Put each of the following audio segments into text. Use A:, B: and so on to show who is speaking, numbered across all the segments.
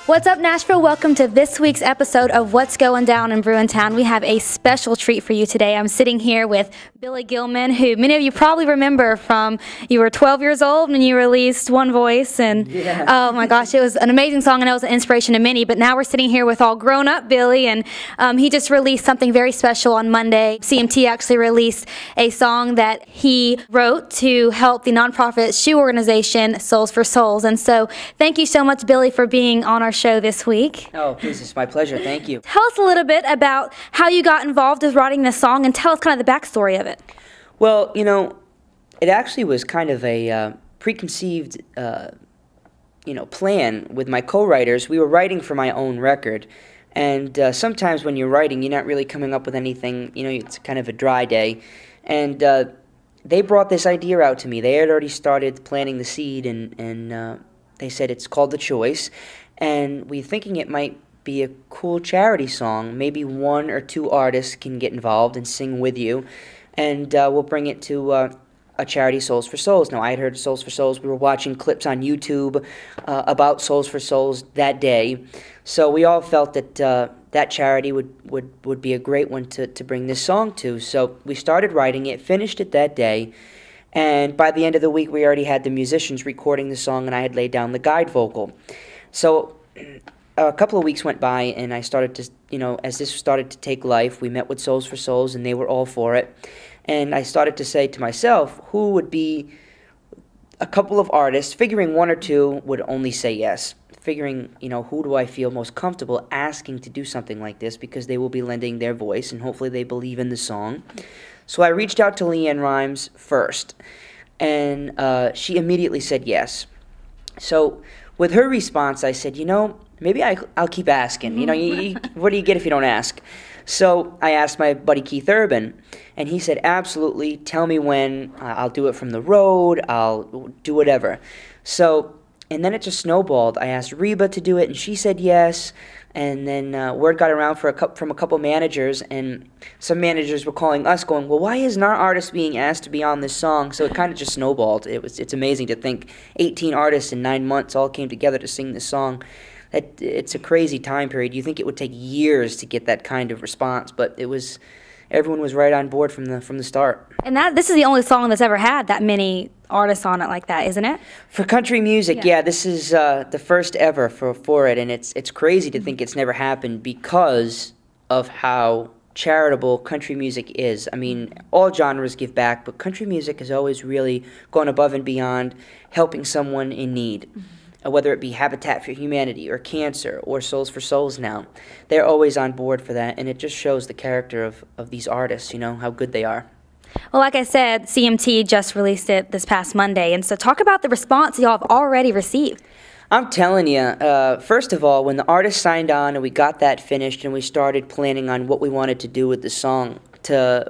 A: What's up, Nashville? Welcome to this week's episode of What's Going Down in Bruintown. We have a special treat for you today. I'm sitting here with Billy Gilman, who many of you probably remember from you were 12 years old and you released One Voice. And oh my gosh, it was an amazing song and it was an inspiration to many. But now we're sitting here with all grown-up Billy, and he just released something very special on Monday. CMT actually released a song that he wrote to help the nonprofit shoe organization Souls for Souls. And so thank you so much, Billy, for being on our show this week.
B: Oh, please, it's my pleasure. Thank you.
A: Tell us a little bit about how you got involved with writing this song, and tell us kind of the backstory of it.
B: Well, you know, it actually was kind of a preconceived, plan with my co-writers. We were writing for my own record, and sometimes when you're writing, you're not really coming up with anything. You know, it's kind of a dry day, and they brought this idea out to me. They had already started planting the seed, and they said it's called The Choice, and we're thinking it might be a cool charity song. Maybe one or two artists can get involved and sing with you, and we'll bring it to a charity, Souls for Souls. Now, I had heard of Souls for Souls. We were watching clips on YouTube about Souls for Souls that day, so we all felt that that charity would be a great one to bring this song to. So we started writing it, finished it that day, and by the end of the week, we already had the musicians recording the song, and I had laid down the guide vocal. So a couple of weeks went by, and I started to, as this started to take life, we met with Souls for Souls, and they were all for it. And I started to say to myself, who would be a couple of artists, figuring one or two would only say yes, figuring, who do I feel most comfortable asking to do something like this, because they will be lending their voice, and hopefully they believe in the song. So I reached out to LeAnn Rimes first, and she immediately said yes. So with her response, I said, maybe I'll keep asking. What do you get if you don't ask? So I asked my buddy Keith Urban, and he said, absolutely, tell me when, I'll do it from the road, I'll do whatever. So, and then it just snowballed. I asked Reba to do it, and she said yes. And then word got around from a couple managers, and some managers were calling us going, well, why isn't our artist being asked to be on this song? So it kind of just snowballed. It's amazing to think 18 artists in 9 months all came together to sing this song. It's a crazy time period. You think it would take years to get that kind of response, but everyone was right on board from the start. And
A: this is the only song that's ever had that many artists on it like that, isn't it?
B: For country music, yeah, this is the first ever for it, and it's crazy to think it's never happened because of how charitable country music is. I mean, all genres give back, but country music has always really gone above and beyond helping someone in need. Whether it be Habitat for Humanity or cancer or Souls for Souls now. They're always on board for that, and it just shows the character of these artists, how good they are.
A: Well, like I said, CMT just released it this past Monday, and so talk about the response y'all have already received.
B: I'm telling you, first of all, when the artist signed on and we got that finished and we started planning on what we wanted to do with the song,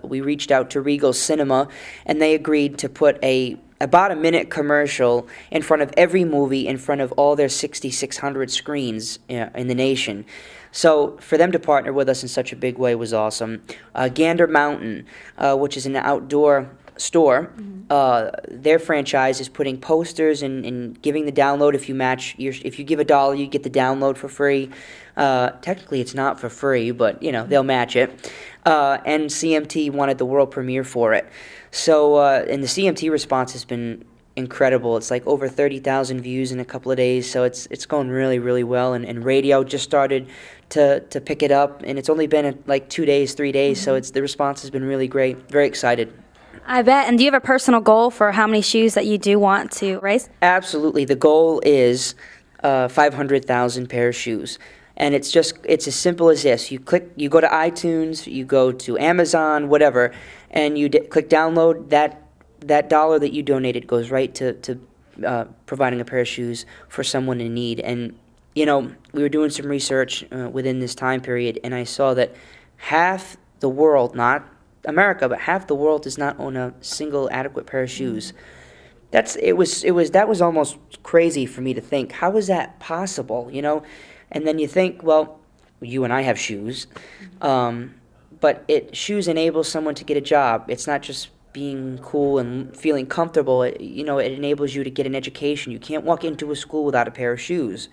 B: we reached out to Regal Cinema, and they agreed to put about a minute commercial in front of every movie, in front of all their 6,600 screens in the nation. So for them to partner with us in such a big way was awesome. Gander Mountain, which is an outdoor store, their franchise is putting posters and giving the download. If you give $1, you get the download for free. Technically, it's not for free, but they'll match it. And CMT wanted the world premiere for it. So, and the CMT response has been incredible. It's like over 30,000 views in a couple of days, so it's going really, really well. And radio just started to pick it up, and it's only been like 2 days, 3 days, so the response has been really great. Very excited.
A: I bet. And do you have a personal goal for how many shoes that you do want to raise?
B: Absolutely. The goal is 500,000 pair of shoes. And it's as simple as this. You go to iTunes, you go to Amazon, whatever, and you click download. That dollar that you donated goes right to providing a pair of shoes for someone in need. And, we were doing some research within this time period, and I saw that half the world, not America, but half the world does not own a single adequate pair of shoes. That was almost crazy for me to think. How is that possible, And then you think, well, you and I have shoes, but shoes enable someone to get a job. It's not just being cool and feeling comfortable, it enables you to get an education. You can't walk into a school without a pair of shoes.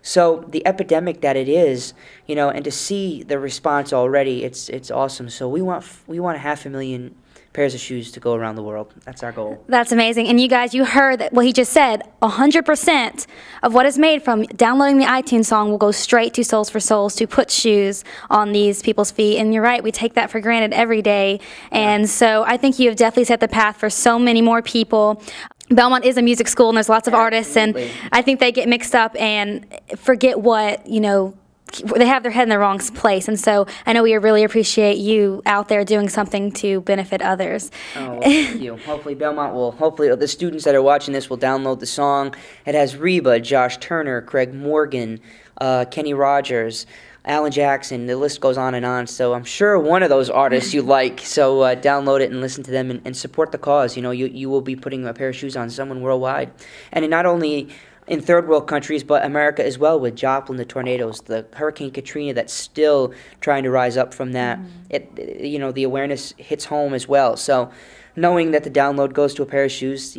B: So the epidemic that it is, and to see the response already, it's awesome. So we want 500,000 pairs of shoes to go around the world. That's our goal.
A: That's amazing. And you guys, you heard that what he just said. 100% of what is made from downloading the iTunes song will go straight to Souls for Souls to put shoes on these people's feet. And you're right, we take that for granted every day. And so I think you have definitely set the path for so many more people. Belmont is a music school, and there's lots of artists, and I think they get mixed up and forget what, they have their head in the wrong place. And so I know we really appreciate you out there doing something to benefit others.
B: Oh, well, thank you. Hopefully hopefully the students that are watching this will download the song. It has Reba, Josh Turner, Craig Morgan, Kenny Rogers, Alan Jackson. The list goes on and on. So I'm sure one of those artists you like. So download it and listen to them and support the cause. You will be putting a pair of shoes on someone worldwide. And not only in third world countries, but America as well, with Joplin, the tornadoes, the Hurricane Katrina that's still trying to rise up from that. The awareness hits home as well. So knowing that the download goes to a pair of shoes,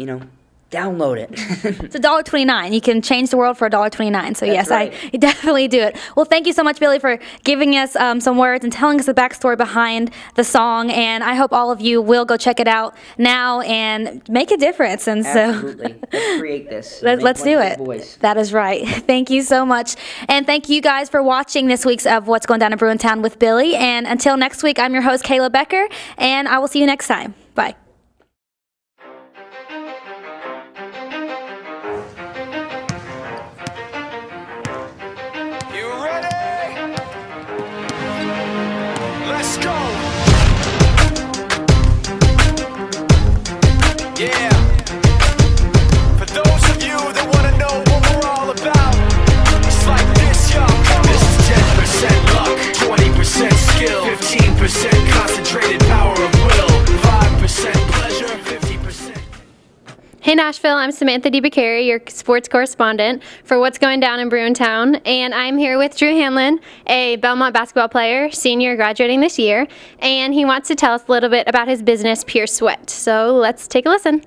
B: download it.
A: It's $1.29. You can change the world for $1.29. So yes,
B: right.
A: I definitely do it. Well, thank you so much, Billy, for giving us some words and telling us the backstory behind the song. And I hope all of you will go check it out now and make a difference. And
B: absolutely. Let's create this.
A: Let's do it. Voice. That is right. Thank you so much. And thank you guys for watching this week's of What's Going Down in Bruintown with Billy. And until next week, I'm your host, Kayla Becker, and I will see you next time. Bye.
C: Yeah, for those of you that want to know what we're all about, it's like this, y'all. This is 10% luck, 20% skill, 15% concentrated power of will, 5% pleasure, 50%.
D: Hey Nashville, I'm Samantha DeBacari, your sports correspondent for What's Going Down in Bruintown, and I'm here with Drew Hanlon, a Belmont basketball player, senior graduating this year, and he wants to tell us a little bit about his business, Pure Sweat. So let's take a listen.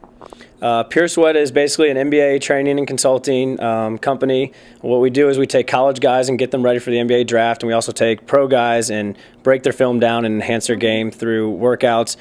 E: Pure Sweat is basically an NBA training and consulting company. What we do is we take college guys and get them ready for the NBA draft, and we also take pro guys and break their film down and enhance their game through workouts.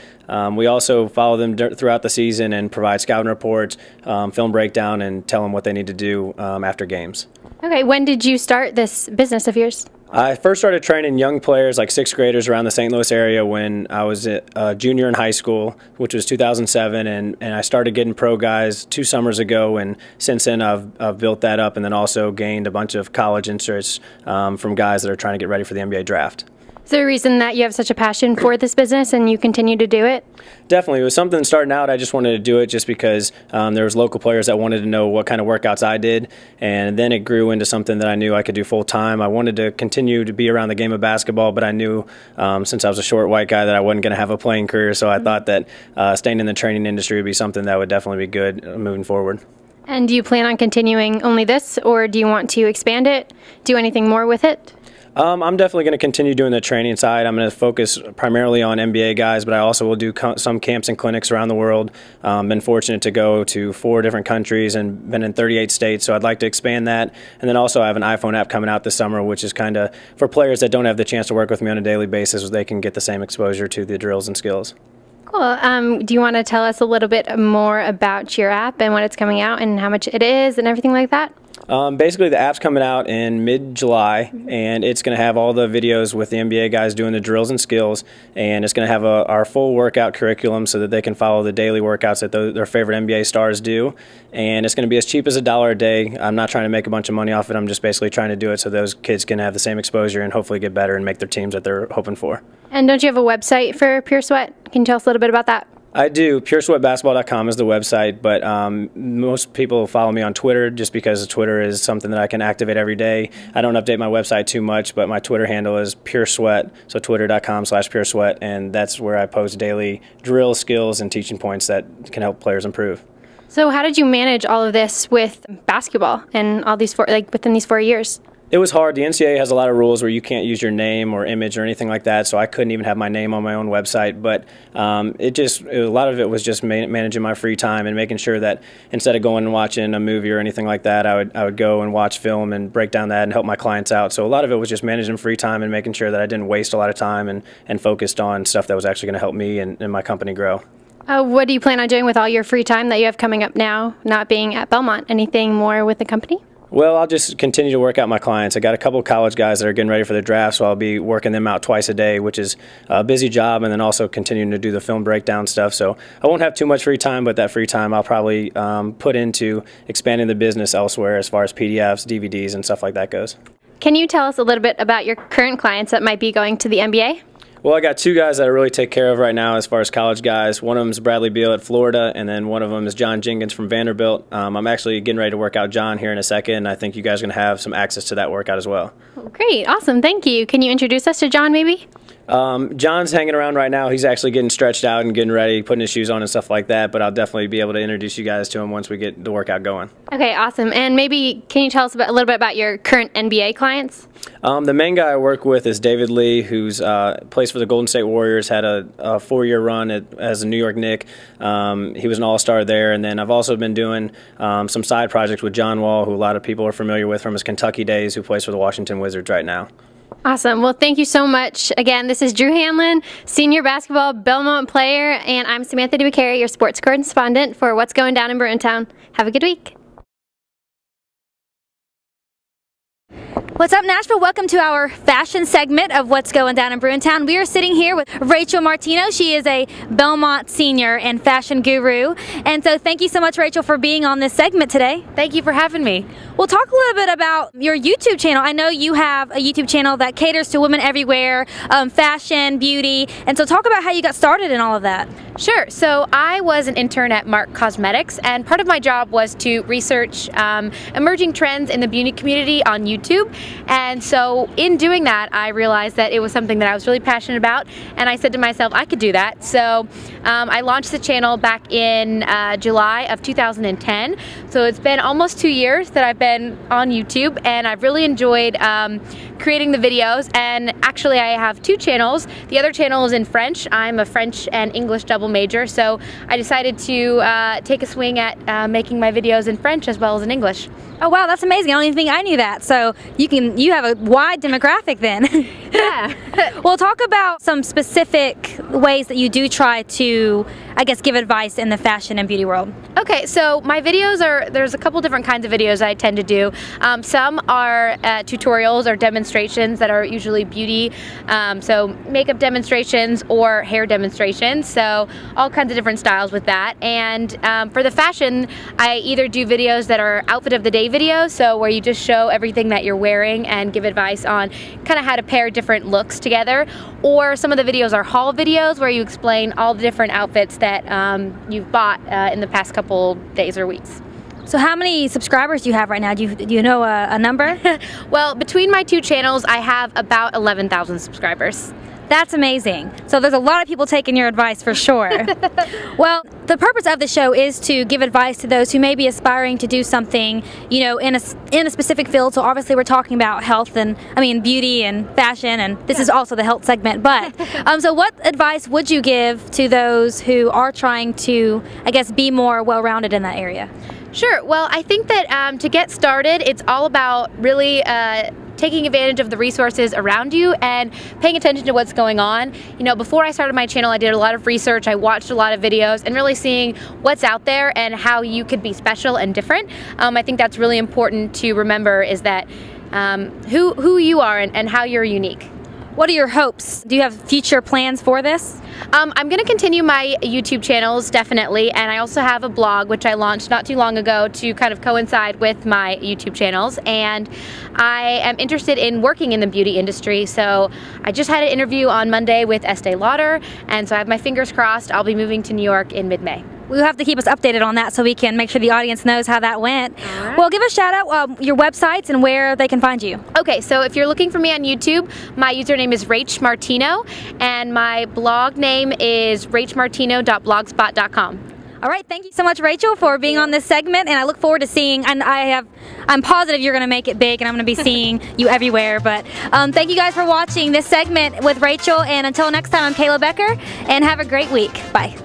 E: We also follow them throughout the season and provide scouting reports, film breakdown, and tell them what they need to do after games.
D: Okay, when did you start this business of yours?
E: I first started training young players, like 6th graders around the St. Louis area when I was a junior in high school, which was 2007, and I started getting pro guys 2 summers ago, and since then I've built that up and then also gained a bunch of college interests from guys that are trying to get ready for the NBA draft.
D: Is there a reason that you have such a passion for this business and you continue to do it?
E: Definitely. It was something starting out. I just wanted to do it just because there was local players that wanted to know what kind of workouts I did, and then it grew into something that I knew I could do full time. I wanted to continue to be around the game of basketball, but I knew since I was a short white guy that I wasn't going to have a playing career, so I thought that staying in the training industry would be something that would definitely be good moving forward.
D: And do you plan on continuing only this, or do you want to expand it, do anything more with it?
E: I'm definitely going to continue doing the training side. I'm going to focus primarily on NBA guys, but I also will do some camps and clinics around the world. Been fortunate to go to 4 different countries and been in 38 states, so I'd like to expand that. And then also I have an iPhone app coming out this summer, which is kind of for players that don't have the chance to work with me on a daily basis, they can get the same exposure to the drills and skills.
D: Cool. Do you want to tell us a little bit more about your app and when it's coming out and how much it is and everything like that?
E: Basically, the app's coming out in mid-July, and it's going to have all the videos with the NBA guys doing the drills and skills, and it's going to have our full workout curriculum so that they can follow the daily workouts that their favorite NBA stars do, and it's going to be as cheap as $1 a day. I'm not trying to make a bunch of money off it. I'm just basically trying to do it so those kids can have the same exposure and hopefully get better and make their teams that they're hoping for.
D: And don't you have a website for Pure Sweat? Can you tell us a little bit about that?
E: I do. PureSweatBasketball.com is the website, but most people follow me on Twitter just because Twitter is something that I can activate every day. I don't update my website too much, but my Twitter handle is PureSweat, so twitter.com/PureSweat, and that's where I post daily drill skills and teaching points that can help players improve.
D: So how did you manage all of this with basketball and all these within these 4 years?
E: It was hard. The NCAA has a lot of rules where you can't use your name or image or anything like that, so I couldn't even have my name on my own website. But a lot of it was just managing my free time and making sure that instead of going and watching a movie or anything like that, I would go and watch film and break down that and help my clients out. So a lot of it was just managing free time and making sure that I didn't waste a lot of time and focused on stuff that was actually going to help me and my company grow.
D: What do you plan on doing with all your free time that you have coming up now, not being at Belmont? Anything more with the company?
E: Well, I'll just continue to work out my clients. I got a couple of college guys that are getting ready for the draft, so I'll be working them out twice a day, which is a busy job, and then also continuing to do the film breakdown stuff. So I won't have too much free time, but that free time I'll probably put into expanding the business elsewhere as far as PDFs, DVDs, and stuff like that goes.
D: Can you tell us a little bit about your current clients that might be going to the NBA?
E: Well, I got two guys that I really take care of right now as far as college guys. One of them is Bradley Beal at Florida, and then one of them is John Jenkins from Vanderbilt. I'm actually getting ready to work out John here in a second, and I think you guys are going to have some access to that workout as well.
D: Oh, great. Awesome. Thank you. Can you introduce us to John maybe?
E: John's hanging around right now. He's actually getting stretched out and getting ready, putting his shoes on and stuff like that, but I'll definitely be able to introduce you guys to him once we get the workout going. Okay,
D: awesome. And maybe can you tell us a little bit about your current NBA clients?
E: The main guy I work with is David Lee, who's plays for the Golden State Warriors, had a 4-year run as a New York Knick. He was an all-star there, and then I've also been doing some side projects with John Wall, who a lot of people are familiar with from his Kentucky days, who plays for the Washington Wizards right now.
D: Awesome. Well, thank you so much. Again, this is Drew Hanlon, senior basketball Belmont player, and I'm Samantha DeBacari, your sports correspondent for What's Going Down in Bruintown. Have a good week.
A: What's up, Nashville? Welcome to our fashion segment of What's Going Down in Bruintown. We are sitting here with Rachel Martino. She is a Belmont senior and fashion guru. And so thank you so much, Rachel, for being on this segment today.
F: Thank you for having me.
A: We'll talk a little bit about your YouTube channel. I know you have a YouTube channel that caters to women everywhere, fashion, beauty. And so talk about how you got started in all of that.
F: Sure. So I was an intern at Mark Cosmetics, and part of my job was to research emerging trends in the beauty community on YouTube. And so in doing that, I realized that it was something that I was really passionate about, and I said to myself, I could do that. So I launched the channel back in July of 2010. So it's been almost 2 years that I've been on YouTube, and I've really enjoyed creating the videos. And actually I have two channels. The other channel is in French. I'm a French and English double major, so I decided to take a swing at making my videos in French as well as in English.
A: Oh wow, that's amazing. I don't even think I knew that. So you have a wide demographic then.
F: Yeah.
A: Well, talk about some specific ways that you do try to, I guess, give advice in the fashion and beauty world.
F: Okay, so my videos there's a couple different kinds of videos I tend to do. Some are tutorials or demonstrations that are usually beauty, so makeup demonstrations or hair demonstrations, so all kinds of different styles with that. And for the fashion, I either do videos that are outfit of the day videos, so where you just show everything that you're wearing and give advice on kind of how to pair different looks together, or some of the videos are haul videos where you explain all the different outfits that you've bought in the past couple days or weeks.
A: So how many subscribers do you have right now? Do you know a number?
F: Well, between my two channels, I have about 11,000 subscribers.
A: That's amazing. So there's a lot of people taking your advice for sure. Well, the purpose of the show is to give advice to those who may be aspiring to do something, you know, in a specific field. So obviously we're talking about health and, beauty and fashion, and this is also the health segment. But so what advice would you give to those who are trying to, I guess, be more well-rounded in that area?
F: Sure. Well, I think that to get started, it's all about really taking advantage of the resources around you and paying attention to what's going on. You know, before I started my channel, I did a lot of research, I watched a lot of videos, and really seeing what's out there and how you could be special and different. I think that's really important to remember, is that who you are and how you're unique.
A: What are your hopes? Do you have future plans for this?
F: I'm going to continue my YouTube channels, definitely, and I also have a blog which I launched not too long ago to kind of coincide with my YouTube channels, and I am interested in working in the beauty industry. So I just had an interview on Monday with Estee Lauder, and so I have my fingers crossed I'll be moving to New York in mid-May.
A: We'll have to keep us updated on that so we can make sure the audience knows how that went.
F: Right.
A: Well, give a shout out your websites and where they can find you.
F: Okay, so if you're looking for me on YouTube, my username is Rach Martino, and my blog name is rachmartino.blogspot.com.
A: All right, thank you so much, Rachel, for being on this segment, and I look forward to seeing, and I'm positive you're going to make it big, and I'm going to be seeing you everywhere, but thank you guys for watching this segment with Rachel, and until next time, I'm Kayla Becker, and have a great week. Bye.